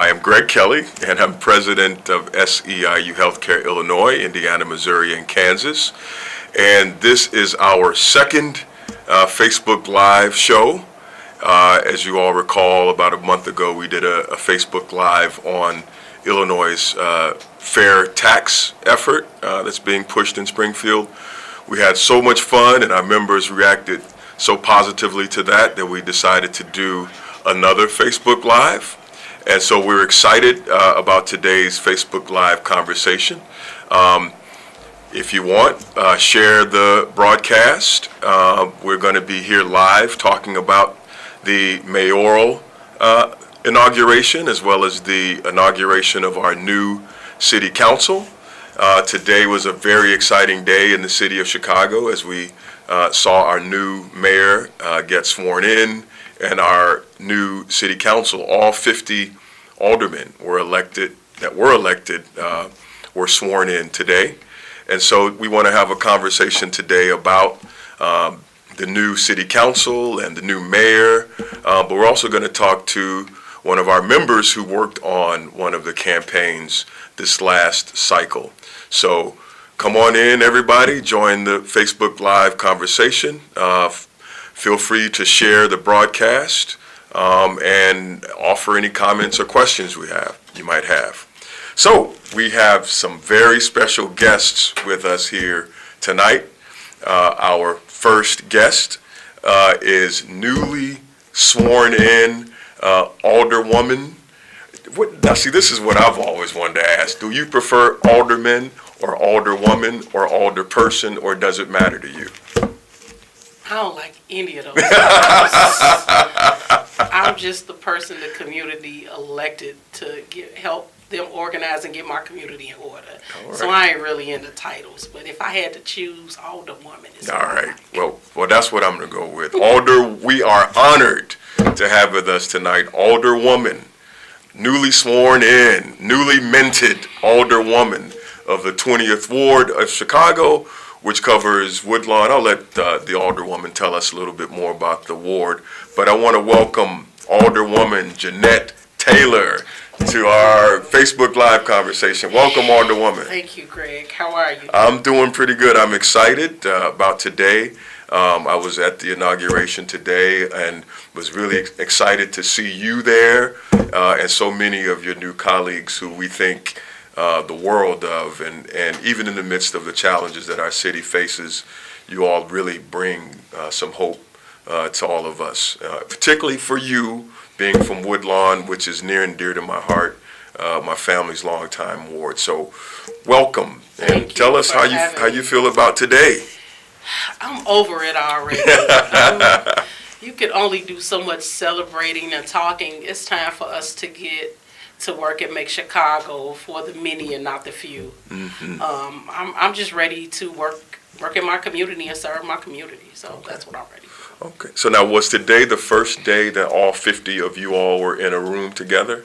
I am Greg Kelly, and I'm president of SEIU Healthcare Illinois, Indiana, Missouri, and Kansas. And this is our second Facebook Live show. As you all recall, about a month ago, we did a Facebook Live on Illinois' fair tax effort that's being pushed in Springfield. We had so much fun, and our members reacted so positively to that we decided to do another Facebook Live. And so we're excited about today's Facebook Live conversation. If you want, share the broadcast. We're going to be here live talking about the mayoral inauguration as well as the inauguration of our new city council. Today was a very exciting day in the city of Chicago as we saw our new mayor get sworn in, and our new city council. All 50 aldermen were elected, were sworn in today. And so we want to have a conversation today about the new city council and the new mayor, but we're also going to talk to one of our members who worked on one of the campaigns this last cycle. So come on in, everybody, join the Facebook Live conversation. Feel free to share the broadcast and offer any comments or questions you might have. So we have some very special guests with us here tonight. Our first guest is newly sworn in alderwoman. Now see, this is what I've always wanted to ask. Do you prefer alderman or alderwoman or alderperson, or does it matter to you? I don't like any of those. I'm just the person the community elected to help them organize and get my community in order. Right. So I ain't really into titles, but if I had to choose, alderwoman is all right. Well, that's what I'm going to go with. We are honored to have with us tonight alderwoman, newly sworn in, newly minted alderwoman of the 20th Ward of Chicago, which covers Woodlawn. I'll let the alderwoman tell us a little bit more about the ward, but I want to welcome Alderwoman Jeanette Taylor to our Facebook Live conversation. Welcome, Alderwoman. Thank you, Greg. How are you? I'm doing pretty good. I'm excited about today. I was at the inauguration today and was really excited to see you there and so many of your new colleagues who we think the world of, and even in the midst of the challenges that our city faces, you all really bring some hope to all of us, particularly for you being from Woodlawn, which is near and dear to my heart, my family's longtime ward. So welcome, and tell us how you feel about today. I'm over it already. You could only do so much celebrating and talking. It's time for us to get to work and make Chicago for the many and not the few. Mm-hmm. I'm just ready to work in my community and serve my community. So that's what I'm ready for. Okay. So now, was today the first day that all 50 of you all were in a room together?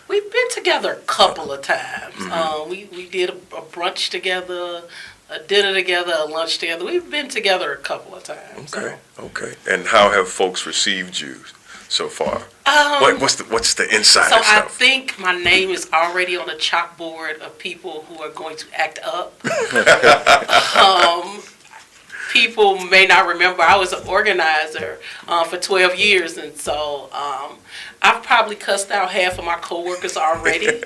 We've been together a couple of times. Mm-hmm. We did a brunch together, a dinner together, a lunch together. We've been together a couple of times. Okay. So. Okay. And how have folks received you so far? What's the inside stuff? I think my name is already on the chalkboard of people who are going to act up. People may not remember I was an organizer for 12 years, and so I've probably cussed out half of my coworkers already.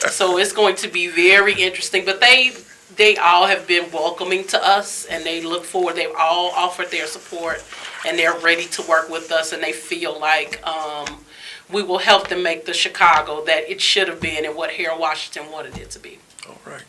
So it's going to be very interesting. But they all have been welcoming to us, and they look forward. They've all offered their support, and they're ready to work with us, and they feel like we will help them make the Chicago that it should have been and what Harold Washington wanted it to be. All right.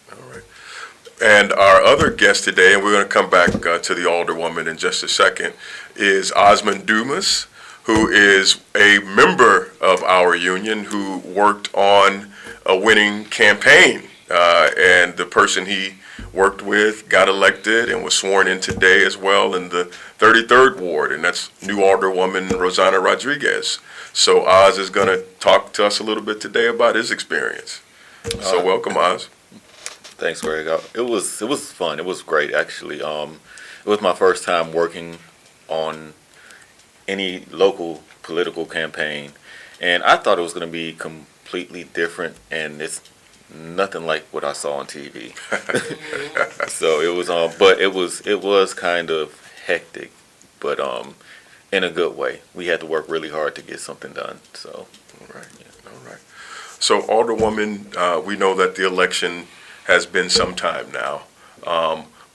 And our other guest today, and we're going to come back to the alderwoman in just a second, is Osmond Dumas, who is a member of our union who worked on a winning campaign. And the person he worked with got elected and was sworn in today as well in the 33rd Ward, and that's new Alderwoman Rosanna Rodriguez. So Oz is going to talk to us a little bit today about his experience. So welcome, Oz. Thanks, Greg. It was fun. It was great, actually. It was my first time working on any local political campaign, And I thought it was going to be completely different, and it's nothing like what I saw on TV. So it was but it was kind of hectic, but in a good way. We had to work really hard to get something done. So All right. All right. So, Alderwoman, we know that the election has been some time now.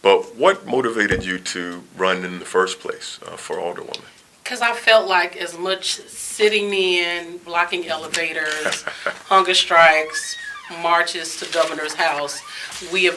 But what motivated you to run in the first place for Alderwoman? Because I felt like as much sitting in, blocking elevators, hunger strikes, marches to governor's house, we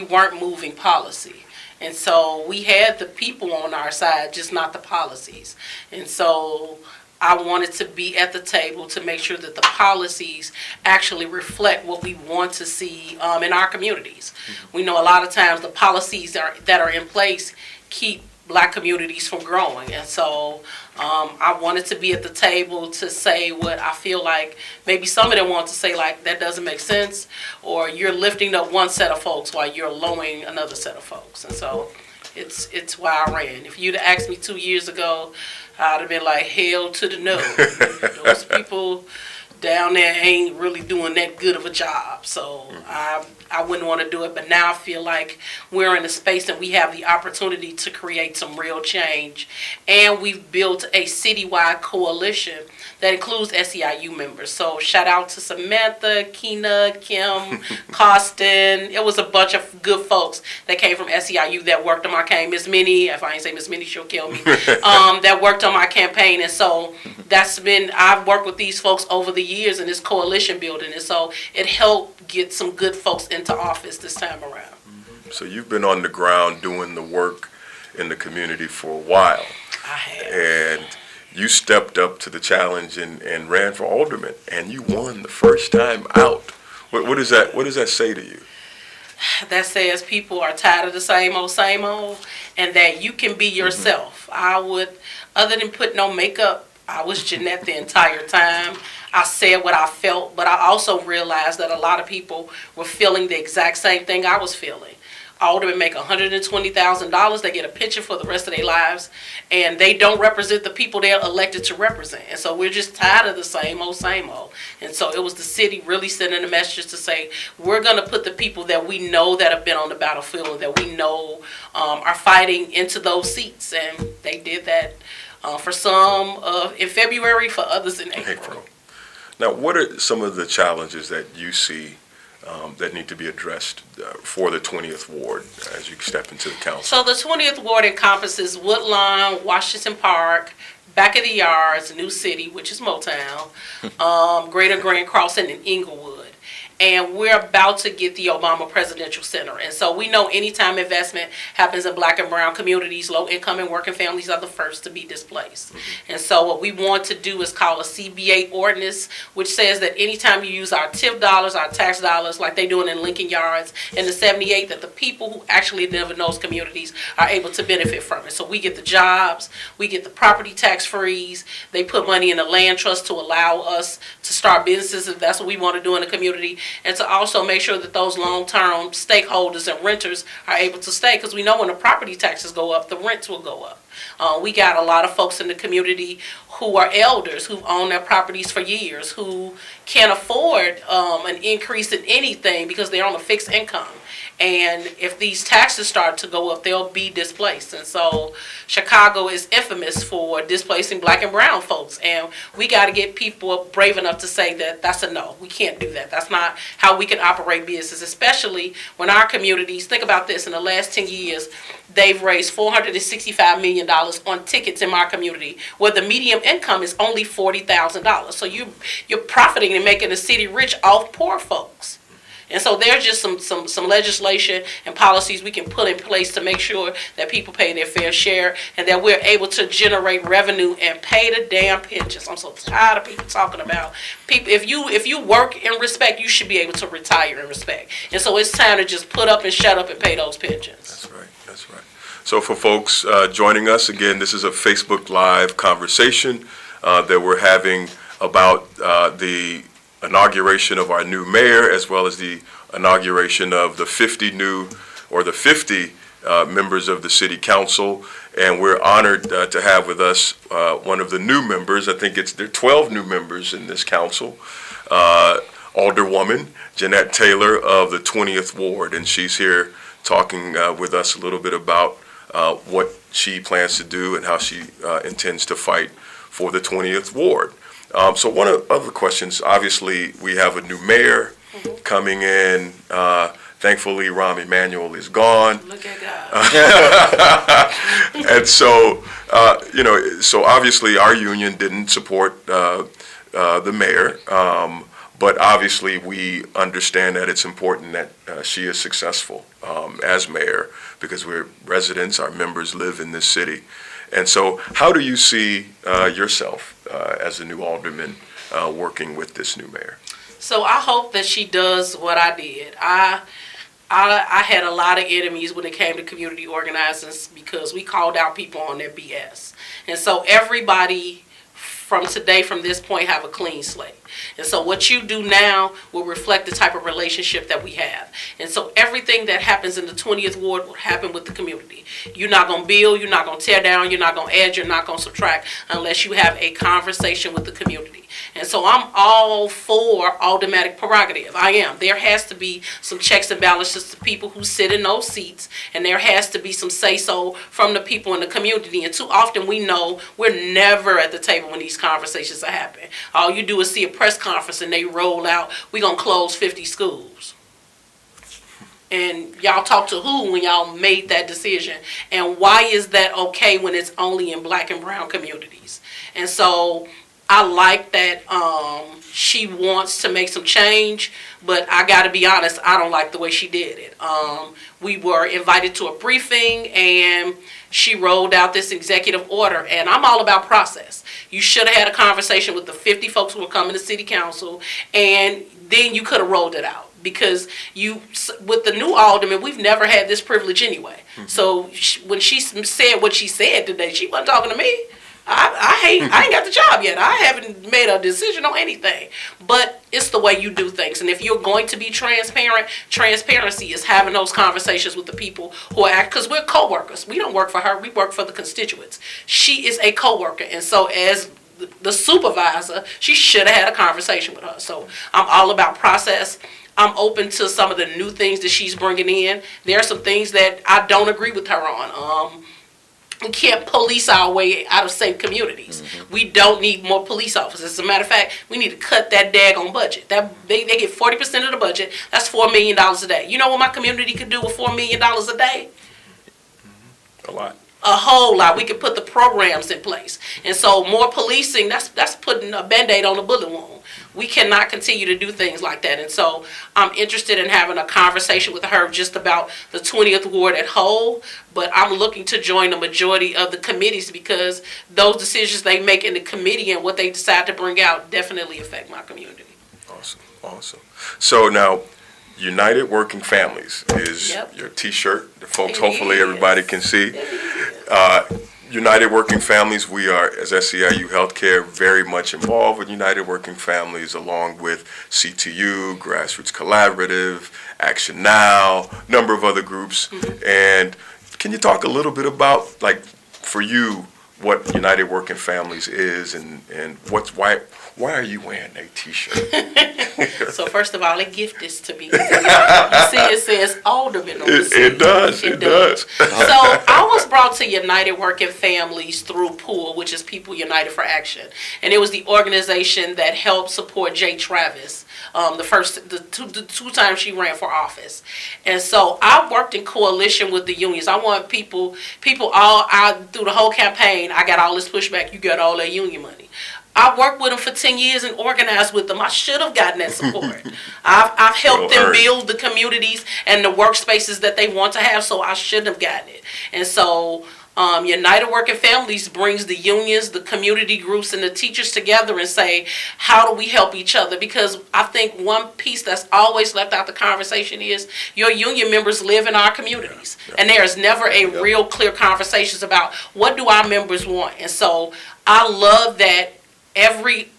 weren't moving policy. And so we had the people on our side, just not the policies. And so I wanted to be at the table to make sure that the policies actually reflect what we want to see in our communities. We know a lot of times the policies that are in place keep Black communities from growing. And so I wanted to be at the table to say what I feel like maybe some of them want to say, like, that doesn't make sense, or you're lifting up one set of folks while you're lowering another set of folks. And so it's why I ran. If you'd asked me 2 years ago, I'd have been like, hell to the no. Those people down there ain't really doing that good of a job. So I wouldn't want to do it. But now I feel like we're in a space that we have the opportunity to create some real change. And we've built a citywide coalition that includes SEIU members. So shout out to Samantha, Keena, Kim, Costin. It was a bunch of good folks that came from SEIU that worked on my campaign. Miss Minnie, if I ain't say Miss Minnie, she'll kill me, that worked on my campaign. And so I've worked with these folks over the years in this coalition building. And so it helped get some good folks into office this time around. So you've been on the ground doing the work in the community for a while. I have. And you stepped up to the challenge and ran for alderman, and you won the first time out. What does that say to you? That says people are tired of the same old, and that you can be yourself. Other than putting on makeup, I was Jeanette the entire time. I said what I felt, but I also realized that a lot of people were feeling the exact same thing I was feeling. Aldermen make $120,000. They get a pension for the rest of their lives, and they don't represent the people they're elected to represent. And so we're just tired of the same old. And so it was the city really sending a message to say, we're going to put the people that we know that have been on the battlefield, that we know are fighting, into those seats. And they did that for some in February, for others in April. Now, what are some of the challenges that you see that need to be addressed for the 20th Ward as you step into the council? So the 20th Ward encompasses Woodlawn, Washington Park, Back of the Yards, New City, which is Motown, Greater Grand Crossing, and Inglewood. And we're about to get the Obama Presidential Center. And so we know anytime investment happens in Black and brown communities, low income and working families are the first to be displaced. And so what we want to do is call a CBA ordinance, which says that anytime you use our TIF dollars, our tax dollars, like they doing in Lincoln Yards and the 78, that the people who actually live in those communities are able to benefit from it. So we get the jobs, we get the property tax freeze, they put money in the land trust to allow us to start businesses if that's what we want to do in the community, and to also make sure that those long-term stakeholders and renters are able to stay, because we know when the property taxes go up, the rents will go up. We got a lot of folks in the community who are elders, who've owned their properties for years, who can't afford an increase in anything because they're on a fixed income. And if these taxes start to go up, they'll be displaced. And so Chicago is infamous for displacing Black and brown folks. And we got to get people brave enough to say that that's a no. We can't do that. That's not how we can operate business, especially when our communities, think about this, in the last 10 years, they've raised $465 million on tickets in my community, where the median income is only $40,000. So you're profiting and making the city rich off poor folks. And so there's just some legislation and policies we can put in place to make sure that people pay their fair share and that we're able to generate revenue and pay the damn pensions. I'm so tired of people talking about people. If you work in respect, you should be able to retire in respect. And so it's time to just put up and shut up and pay those pensions. That's right. That's right. So for folks joining us, again, this is a Facebook Live conversation that we're having about the inauguration of our new mayor, as well as the inauguration of the 50 members of the City Council, and we're honored to have with us one of the new members. I think there are 12 new members in this council, Alderwoman Jeanette Taylor of the 20th Ward, and she's here talking with us a little bit about what she plans to do and how she intends to fight for the 20th Ward. So one of the other questions, obviously, we have a new mayor coming in. Thankfully, Rahm Emanuel is gone. Look at God. And so, so obviously our union didn't support the mayor, but obviously we understand that it's important that she is successful as mayor because we're residents, our members live in this city. And so how do you see yourself as a new alderman working with this new mayor? So I hope that she does what I did. I had a lot of enemies when it came to community organizing because we called out people on their BS. And so everybody from this point, have a clean slate. And so what you do now will reflect the type of relationship that we have. And so everything that happens in the 20th Ward will happen with the community. You're not going to build, you're not going to tear down, you're not going to add, you're not going to subtract unless you have a conversation with the community. And so I'm all for aldermanic prerogative. I am. There has to be some checks and balances to people who sit in those seats, and there has to be some say-so from the people in the community. And too often we know we're never at the table when these conversations are happening. All you do is see a press conference and they roll out, we're going to close 50 schools. And y'all talk to who when y'all made that decision? And why is that okay when it's only in black and brown communities? And so I like that she wants to make some change, but I got to be honest, I don't like the way she did it. We were invited to a briefing, and she rolled out this executive order, and I'm all about process. You should have had a conversation with the 50 folks who were coming to city council, and then you could have rolled it out. Because with the new alderman, we've never had this privilege anyway. Mm-hmm. So when she said what she said today, she wasn't talking to me. I ain't got the job yet. I haven't made a decision on anything. But it's the way you do things. And if you're going to be transparent, transparency is having those conversations with the people who are because we're co-workers. We don't work for her. We work for the constituents. She is a co-worker. And so as the supervisor, she should have had a conversation with her. So I'm all about process. I'm open to some of the new things that she's bringing in. There are some things that I don't agree with her on. We can't police our way out of safe communities. Mm-hmm. We don't need more police officers. As a matter of fact, we need to cut that daggone budget. They get 40% of the budget. That's $4 million a day. You know what my community could do with $4 million a day? A lot. A whole lot. We could put the programs in place. And so more policing, that's putting a Band-Aid on the bullet wound. We cannot continue to do things like that. And so I'm interested in having a conversation with her just about the 20th Ward at whole, but I'm looking to join the majority of the committees because those decisions they make in the committee and what they decide to bring out definitely affect my community. Awesome. So now, United Working Families is your T-shirt. The folks, hopefully everybody can see. United Working Families, we are, as SEIU Healthcare, very much involved with United Working Families, along with CTU, Grassroots Collaborative, Action Now, a number of other groups. Mm-hmm. And can you talk a little bit about, like, for you, what United Working Families is and why are you wearing a T-shirt? So first of all, they gift this to me. You see it says Alderman on the It does. So I was brought to United Working Families through POOL, which is People United for Action. And it was the organization that helped support Jay Travis the two times she ran for office. And so I worked in coalition with the unions. I want people all out through the whole campaign. I got all this pushback. You got all that union money. I worked with them for 10 years and organized with them. I should have gotten that support. I've helped them build the communities and the workspaces that they want to have, so I should have gotten it. And so United Working Families brings the unions, the community groups, and the teachers together and say, how do we help each other? Because I think one piece that's always left out the conversation is your union members live in our communities. And there's never a real clear conversations about what do our members want. And so I love that every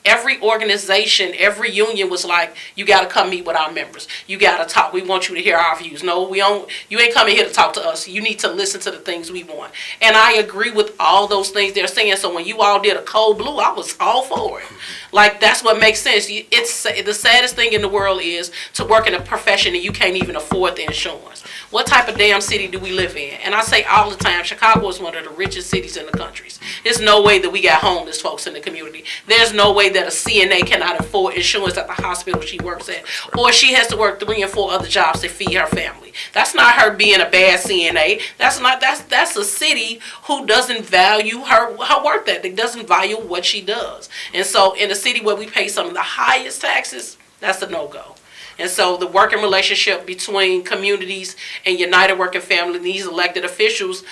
organization, every union was like, you got to come meet with our members. You got to talk. We want you to hear our views. No, we don't. You ain't coming here to talk to us. You need to listen to the things we want. And I agree with all those things they're saying. So when you all did a cold blue, I was all for it. Like, that's what makes sense. It's the saddest thing in the world is to work in a profession and you can't even afford the insurance. What type of damn city do we live in? And I say all the time, Chicago is one of the richest cities in the country. There's no way that we got homeless folks in the community. There's no way that a CNA cannot afford insurance at the hospital she works at. Or she has to work 3 and 4 other jobs to feed her family. That's not her being a bad CNA. That's a city who doesn't value her work ethic, doesn't value what she does. And so in a city where we pay some of the highest taxes, that's a no-go. And so the working relationship between communities and United Working Family and these elected officials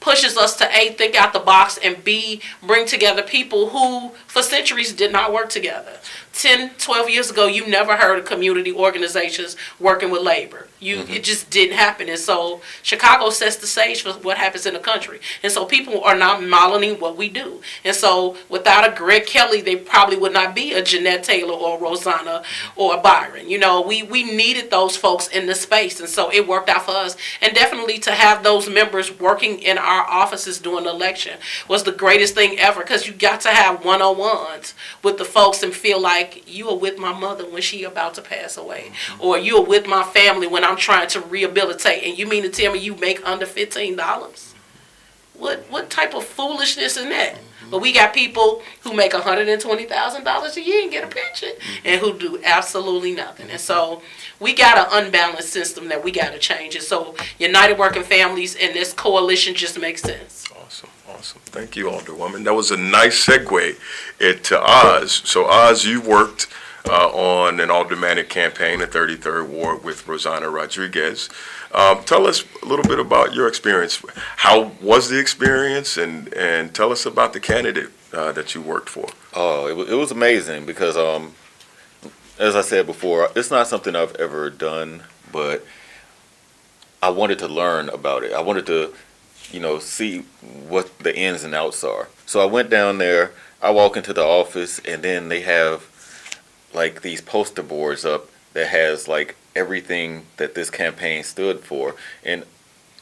pushes us to A, think out the box, and B, bring together people who for centuries did not work together. 10, 12 years ago, you never heard of community organizations working with labor. It just didn't happen. And so Chicago sets the stage for what happens in the country. And so people are not modeling what we do. And so without a Greg Kelly, they probably would not be a Jeanette Taylor or Rosanna or a Byron. You know, we needed those folks in the space. And so it worked out for us. And definitely to have those members working in our offices during the election was the greatest thing ever, because you got to have one-on-ones with the folks and feel like you are with my mother when she about to pass away, or you are with my family when I'm trying to rehabilitate, and you mean to tell me you make under $15? What type of foolishness is that? But we got people who make $120,000 a year and get a pension, and who do absolutely nothing. And so we got an unbalanced system that we got to change. And so United Working Families and this coalition just makes sense. Awesome. Thank you, Alderwoman. That was a nice segue into Oz. So Oz, you worked on an aldermanic campaign in 33rd Ward with Rosanna Rodriguez. Tell us a little bit about your experience. How was the experience, and tell us about the candidate that you worked for. Oh, it was amazing because, as I said before, it's not something I've ever done, but I wanted to learn about it. I wanted to, see what the ins and outs are. So I went down there, I walk into the office, and then they have like these poster boards up that has like everything that this campaign stood for. And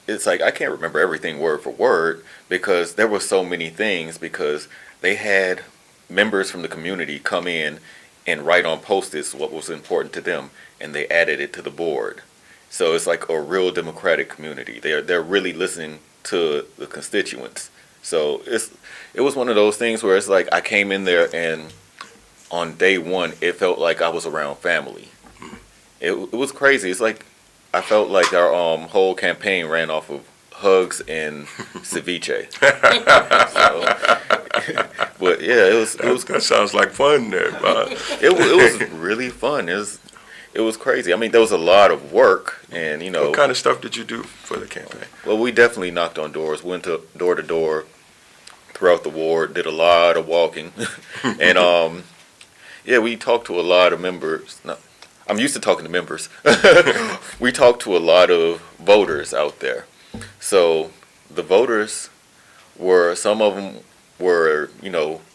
it's like I can't remember everything word for word because there were so many things, because they had members from the community come in and write on post-its what was important to them, and they added it to the board. So it's like a real democratic community. They're really listening to the constituents. So it was one of those things where it's like I came in there, and on day one it felt like I was around family. It was crazy. It's like I felt like our whole campaign ran off of hugs and ceviche. But yeah, it was. That sounds like fun there, Bob. It was really fun. It was crazy. I mean, there was a lot of work, and What kind of stuff did you do for the campaign? Well, we definitely knocked on doors, went to door throughout the ward, did a lot of walking, and yeah, we talked to a lot of members. No, I'm used to talking to members. We talked to a lot of voters out there. So the voters some of them were,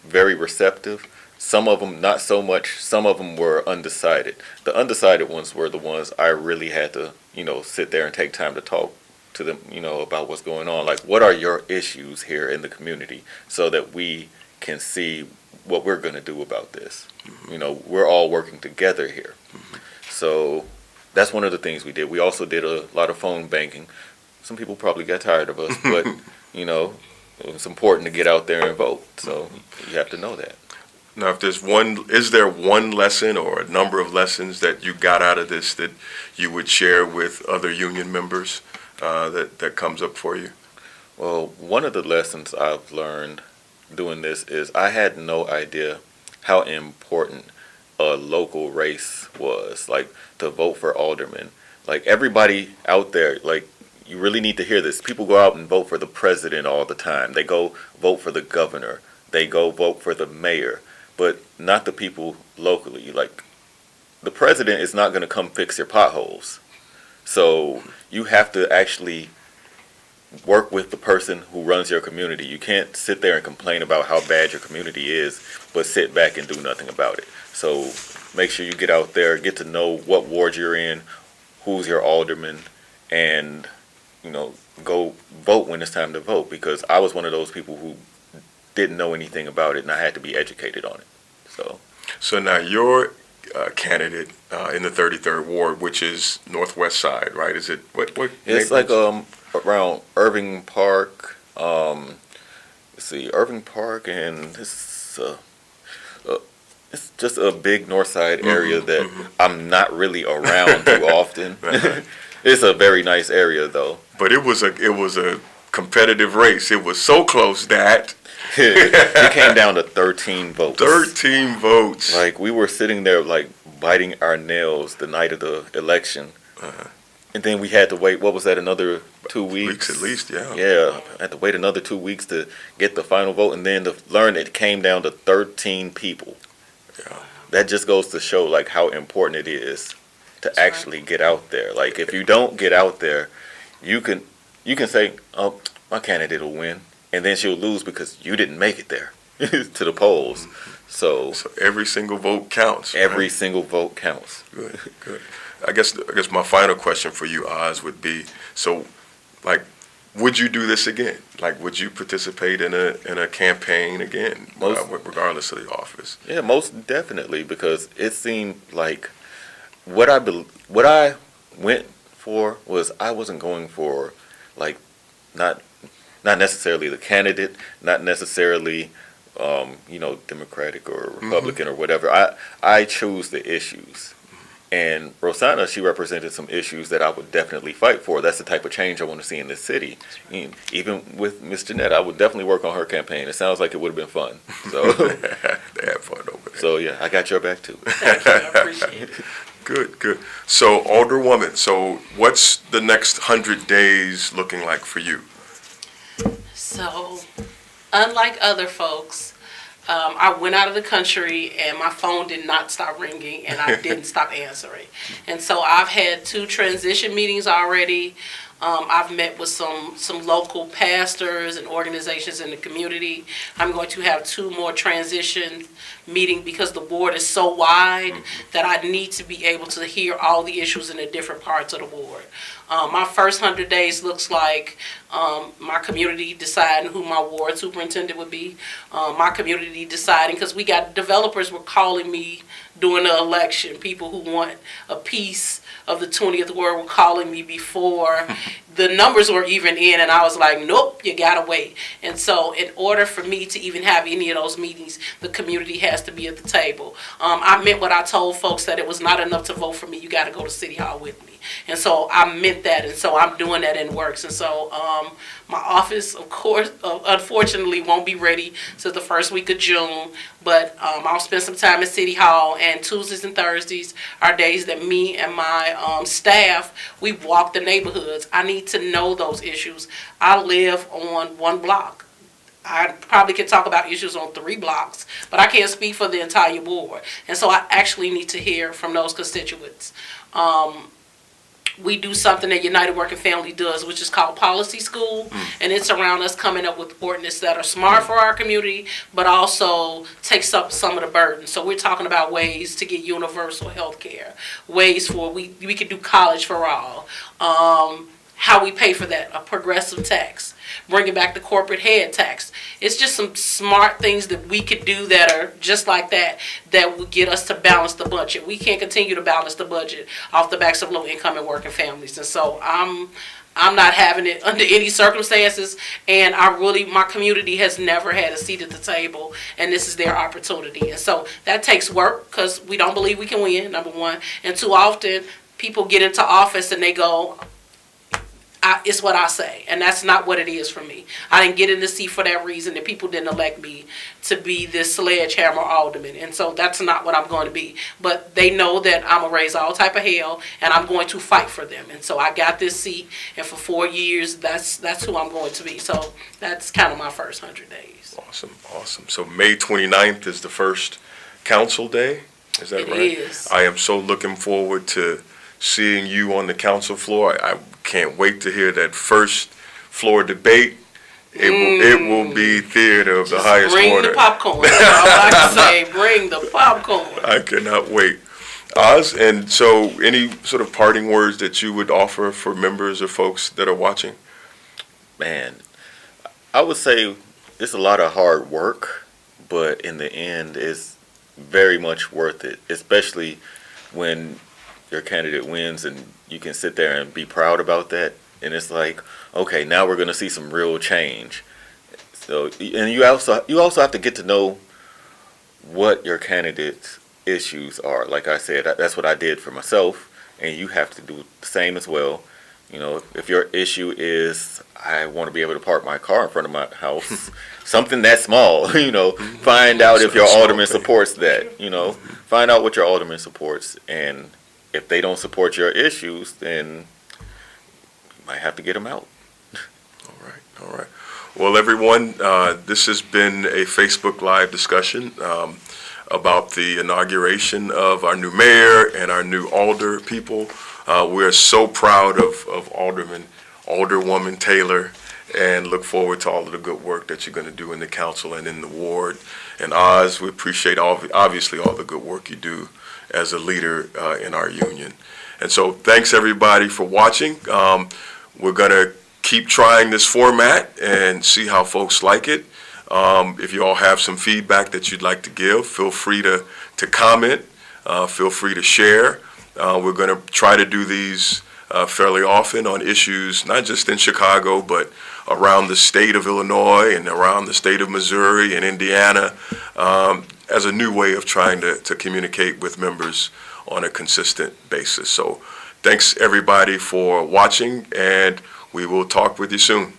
very receptive. Some of them not so much. Some of them were undecided. The undecided ones were the ones I really had to, sit there and take time to talk to them, about what's going on. Like, what are your issues here in the community, so that we can see what we're going to do about this. We're all working together here. So that's one of the things we did. We also did a lot of phone banking. Some people probably got tired of us, but, it was important to get out there and vote. So you have to know that. Now, is there one lesson or a number of lessons that you got out of this that you would share with other union members that comes up for you? Well, one of the lessons I've learned doing this is I had no idea how important a local race was, like to vote for aldermen. Like, everybody out there, like, you really need to hear this. People go out and vote for the president all the time. They go vote for the governor. They go vote for the mayor, but not the people locally. Like, the president is not going to come fix your potholes. So you have to actually work with the person who runs your community. You can't sit there and complain about how bad your community is, but sit back and do nothing about it. So make sure you get out there, get to know what ward you're in, who's your alderman, and, you know, go vote when it's time to vote, because I was one of those people who didn't know anything about it, and I had to be educated on it. So now you're candidate in the 33rd Ward, which is northwest side, right? Is it, what It's like around Irving Park, let's see, Irving Park, and it's just a big north side area that I'm not really around too often. It's a very nice area though. But it was a competitive race. It was so close that it came down to 13 votes. 13 votes. Like, we were sitting there like biting our nails the night of the election. And then we had to wait, what was that, another 2 weeks? Weeks at least, yeah. Yeah, I had to wait another 2 weeks to get the final vote, and then to learn it came down to 13 people. Yeah. That just goes to show like how important it is to actually get out there. Like, if you don't get out there, you can say, oh, my candidate will win, and then she'll lose because you didn't make it there to the polls. So every single vote counts. Every right? single vote counts. Good, good. I guess my final question for you, Oz, would be, so, like, would you do this again? Like, would you participate in a campaign again, regardless of the office? Yeah, most definitely, because it seemed like what I went for was, I wasn't going for, like, not necessarily the candidate, not necessarily Democratic or Republican or whatever. I chose the issues. And Rosanna, she represented some issues that I would definitely fight for. That's the type of change I want to see in this city. Even with Miss Jeanette, I would definitely work on her campaign. It sounds like it would have been fun. So they had fun over there. So yeah, I got your back too. Thank you, I appreciate it. Good, good. So, Alderwoman, so what's the next 100 days looking like for you? So, unlike other folks, I went out of the country and my phone did not stop ringing and I didn't stop answering. And so I've had 2 transition meetings already. I've met with some local pastors and organizations in the community. I'm going to have 2 more transition meetings because the ward is so wide that I need to be able to hear all the issues in the different parts of the ward. My first 100 days looks like my community deciding who my ward superintendent would be. My community deciding, because we got developers were calling me during the election. People who want a piece of the 20th ward were calling me before the numbers were even in, and I was like, nope, you gotta wait. And so in order for me to even have any of those meetings, the community has to be at the table. I meant what I told folks, that it was not enough to vote for me. You gotta go to City Hall with me. And so I meant that, and so I'm doing that in works. And so my office, of course, unfortunately won't be ready till the first week of June, but I'll spend some time at City Hall, and Tuesdays and Thursdays are days that me and my staff, we walk the neighborhoods. I need to know those issues. I live on 1 block. I probably could talk about issues on 3 blocks, but I can't speak for the entire board. And so I actually need to hear from those constituents. We do something that United Working Family does, which is called Policy School, and it's around us coming up with ordinances that are smart for our community, but also takes up some of the burden. So we're talking about ways to get universal health care, ways for we could do college for all, how we pay for that, a progressive tax, bringing back the corporate head tax. It's just some smart things that we could do that are just like that, that would get us to balance the budget. We can't continue to balance the budget off the backs of low-income and working families. And so I'm not having it under any circumstances, and my community has never had a seat at the table, and this is their opportunity. And so that takes work, because we don't believe we can win, number one. And too often, people get into office and they go, it's what I say, and that's not what it is for me. I didn't get in the seat for that reason, and people didn't elect me to be this sledgehammer alderman, and so that's not what I'm going to be. But they know that I'm going to raise all type of hell, and I'm going to fight for them. And so I got this seat, and for 4 years, that's who I'm going to be. So that's kind of my first 100 days. Awesome, awesome. So May 29th is the first council day, is that right? It is. I am so looking forward to seeing you on the council floor. I can't wait to hear that first floor debate. It will be theater of the Just highest bring order. the popcorn. That's all I can say. Bring the popcorn. I cannot wait. Oz, and so any sort of parting words that you would offer for members or folks that are watching? Man, I would say it's a lot of hard work, but in the end, it's very much worth it, especially when your candidate wins and you can sit there and be proud about that. And it's like, okay, now we're going to see some real change. So, and you also have to get to know what your candidate's issues are. Like I said, that's what I did for myself, and you have to do the same as well. You know, if your issue is, I want to be able to park my car in front of my house, something that small, you know, find out if your alderman supports that, you know, find out what your alderman supports, and if they don't support your issues, then you might have to get them out. All right. Well, everyone, this has been a Facebook Live discussion about the inauguration of our new mayor and our new alder people. We're so proud of Alderwoman Taylor, and look forward to all of the good work that you're going to do in the council and in the ward. And Oz, we appreciate obviously all the good work you do as a leader in our union. And so thanks everybody for watching. We're going to keep trying this format and see how folks like it. If you all have some feedback that you'd like to give, feel free to comment, feel free to share. We're going to try to do these fairly often on issues, not just in Chicago, but around the state of Illinois and around the state of Missouri and Indiana, as a new way of trying to communicate with members on a consistent basis. So thanks everybody for watching, and we will talk with you soon.